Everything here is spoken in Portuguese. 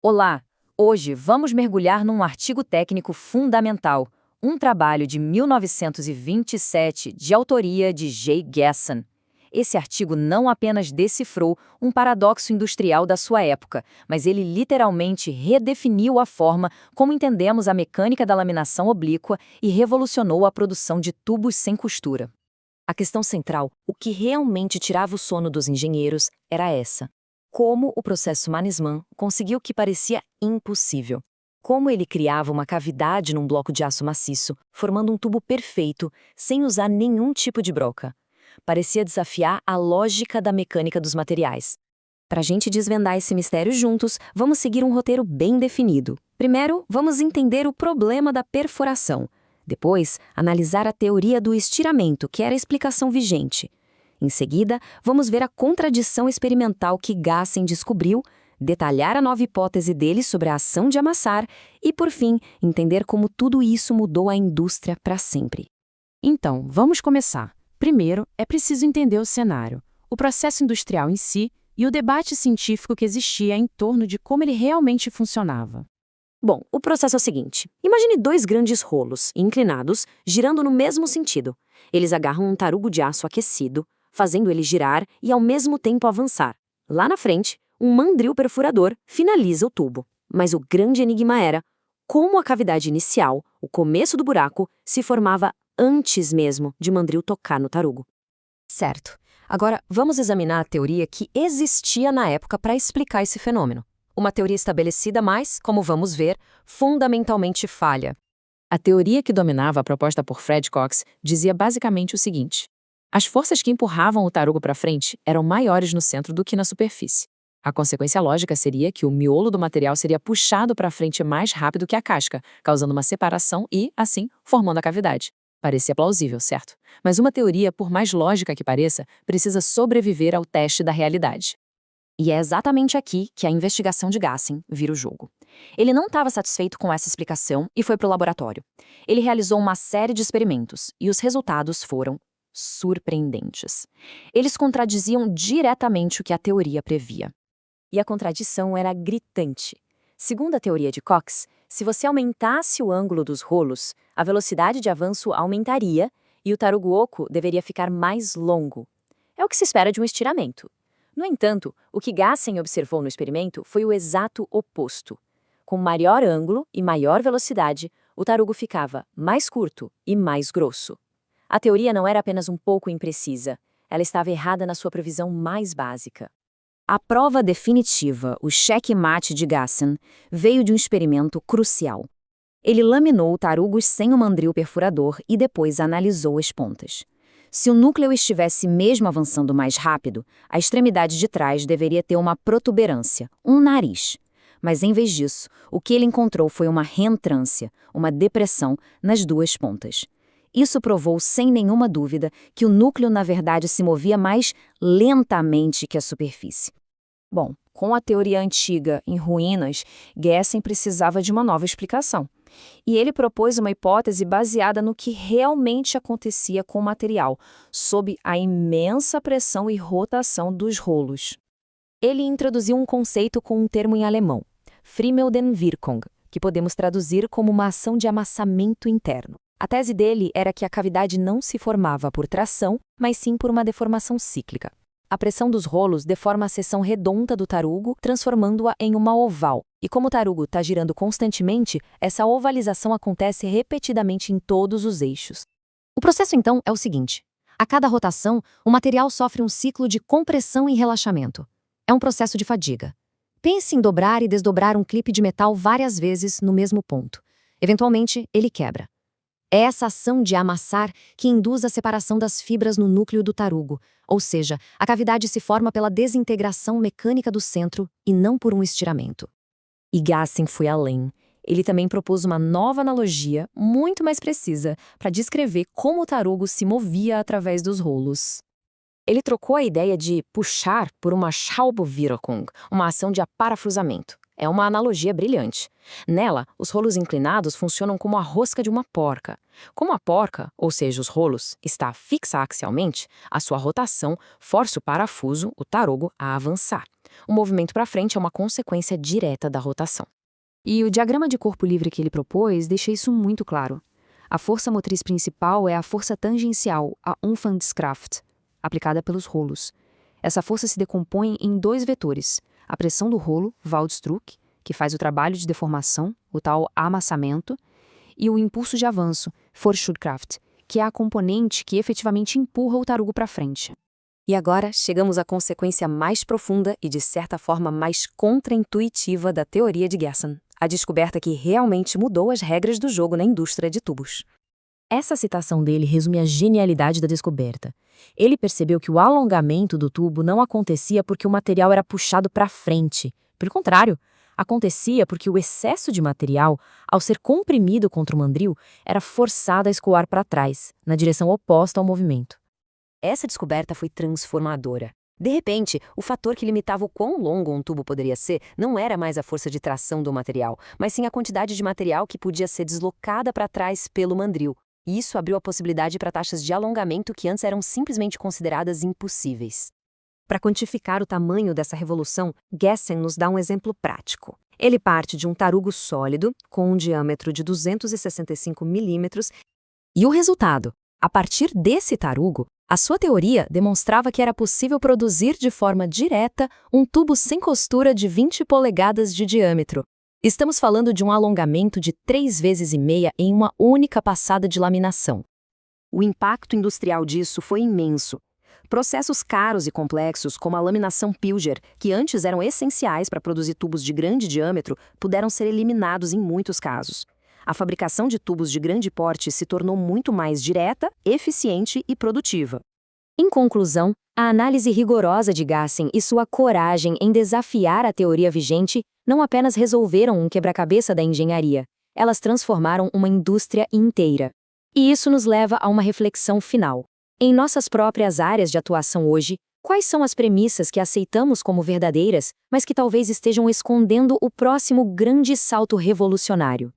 Olá! Hoje vamos mergulhar num artigo técnico fundamental, um trabalho de 1927 de autoria de J. Gasson. Esse artigo não apenas decifrou um paradoxo industrial da sua época, mas ele literalmente redefiniu a forma como entendemos a mecânica da laminação oblíqua e revolucionou a produção de tubos sem costura. A questão central, o que realmente tirava o sono dos engenheiros, era essa. Como o processo Mannesmann conseguiu o que parecia impossível. Como ele criava uma cavidade num bloco de aço maciço, formando um tubo perfeito, sem usar nenhum tipo de broca. Parecia desafiar a lógica da mecânica dos materiais. Para a gente desvendar esse mistério juntos, vamos seguir um roteiro bem definido. Primeiro, vamos entender o problema da perfuração. Depois, analisar a teoria do estiramento, que era a explicação vigente. Em seguida, vamos ver a contradição experimental que Gasson descobriu, detalhar a nova hipótese dele sobre a ação de amassar e, por fim, entender como tudo isso mudou a indústria para sempre. Então, vamos começar. Primeiro, é preciso entender o cenário, o processo industrial em si e o debate científico que existia em torno de como ele realmente funcionava. Bom, o processo é o seguinte. Imagine dois grandes rolos, inclinados, girando no mesmo sentido. Eles agarram um tarugo de aço aquecido, fazendo ele girar e ao mesmo tempo avançar. Lá na frente, um mandril perfurador finaliza o tubo. Mas o grande enigma era como a cavidade inicial, o começo do buraco, se formava antes mesmo de mandril tocar no tarugo. Certo. Agora, vamos examinar a teoria que existia na época para explicar esse fenômeno. Uma teoria estabelecida, mas, como vamos ver, fundamentalmente falha. A teoria que dominava a proposta por Fred Cox dizia basicamente o seguinte: as forças que empurravam o tarugo para frente eram maiores no centro do que na superfície. A consequência lógica seria que o miolo do material seria puxado para frente mais rápido que a casca, causando uma separação e, assim, formando a cavidade. Parecia plausível, certo? Mas uma teoria, por mais lógica que pareça, precisa sobreviver ao teste da realidade. E é exatamente aqui que a investigação de Gasson vira o jogo. Ele não estava satisfeito com essa explicação e foi para o laboratório. Ele realizou uma série de experimentos e os resultados foram surpreendentes. Eles contradiziam diretamente o que a teoria previa. E a contradição era gritante. Segundo a teoria de Cox, se você aumentasse o ângulo dos rolos, a velocidade de avanço aumentaria e o tarugo oco deveria ficar mais longo. É o que se espera de um estiramento. No entanto, o que Gasson observou no experimento foi o exato oposto. Com maior ângulo e maior velocidade, o tarugo ficava mais curto e mais grosso. A teoria não era apenas um pouco imprecisa, ela estava errada na sua previsão mais básica. A prova definitiva, o checkmate de Gasson, veio de um experimento crucial. Ele laminou tarugos sem o mandril perfurador e depois analisou as pontas. Se o núcleo estivesse mesmo avançando mais rápido, a extremidade de trás deveria ter uma protuberância, um nariz. Mas em vez disso, o que ele encontrou foi uma reentrância, uma depressão, nas duas pontas. Isso provou sem nenhuma dúvida que o núcleo na verdade se movia mais lentamente que a superfície. Bom, com a teoria antiga em ruínas, Gasson precisava de uma nova explicação. E ele propôs uma hipótese baseada no que realmente acontecia com o material, sob a imensa pressão e rotação dos rolos. Ele introduziu um conceito com um termo em alemão, Friemeldenwirkung, que podemos traduzir como uma ação de amassamento interno. A tese dele era que a cavidade não se formava por tração, mas sim por uma deformação cíclica. A pressão dos rolos deforma a seção redonda do tarugo, transformando-a em uma oval. E como o tarugo está girando constantemente, essa ovalização acontece repetidamente em todos os eixos. O processo, então, é o seguinte. A cada rotação, o material sofre um ciclo de compressão e relaxamento. É um processo de fadiga. Pense em dobrar e desdobrar um clipe de metal várias vezes no mesmo ponto. Eventualmente, ele quebra. É essa ação de amassar que induz a separação das fibras no núcleo do tarugo, ou seja, a cavidade se forma pela desintegração mecânica do centro e não por um estiramento. E Gasson foi além. Ele também propôs uma nova analogia, muito mais precisa, para descrever como o tarugo se movia através dos rolos. Ele trocou a ideia de puxar por uma Schraubwirkung, uma ação de aparafusamento. É uma analogia brilhante. Nela, os rolos inclinados funcionam como a rosca de uma porca. Como a porca, ou seja, os rolos, está fixa axialmente, a sua rotação força o parafuso, o tarugo, a avançar. O movimento para frente é uma consequência direta da rotação. E o diagrama de corpo livre que ele propôs deixa isso muito claro. A força motriz principal é a força tangencial, a Umfangskraft, aplicada pelos rolos. Essa força se decompõe em dois vetores: a pressão do rolo, Waldstruck, que faz o trabalho de deformação, o tal amassamento, e o impulso de avanço, Vorschubkraft, que é a componente que efetivamente empurra o tarugo para frente. E agora chegamos à consequência mais profunda e, de certa forma, mais contraintuitiva da teoria de Gerson, a descoberta que realmente mudou as regras do jogo na indústria de tubos. Essa citação dele resume a genialidade da descoberta. Ele percebeu que o alongamento do tubo não acontecia porque o material era puxado para frente. Pelo contrário, acontecia porque o excesso de material, ao ser comprimido contra o mandril, era forçado a escoar para trás, na direção oposta ao movimento. Essa descoberta foi transformadora. De repente, o fator que limitava o quão longo um tubo poderia ser não era mais a força de tração do material, mas sim a quantidade de material que podia ser deslocada para trás pelo mandril. E isso abriu a possibilidade para taxas de alongamento que antes eram simplesmente consideradas impossíveis. Para quantificar o tamanho dessa revolução, Gerson nos dá um exemplo prático. Ele parte de um tarugo sólido, com um diâmetro de 265 milímetros, e o resultado? A partir desse tarugo, a sua teoria demonstrava que era possível produzir de forma direta um tubo sem costura de 20 polegadas de diâmetro. Estamos falando de um alongamento de 3,5 vezes em uma única passada de laminação. O impacto industrial disso foi imenso. Processos caros e complexos, como a laminação Pilger, que antes eram essenciais para produzir tubos de grande diâmetro, puderam ser eliminados em muitos casos. A fabricação de tubos de grande porte se tornou muito mais direta, eficiente e produtiva. Em conclusão, a análise rigorosa de Gerson e sua coragem em desafiar a teoria vigente não apenas resolveram um quebra-cabeça da engenharia, elas transformaram uma indústria inteira. E isso nos leva a uma reflexão final. Em nossas próprias áreas de atuação hoje, quais são as premissas que aceitamos como verdadeiras, mas que talvez estejam escondendo o próximo grande salto revolucionário?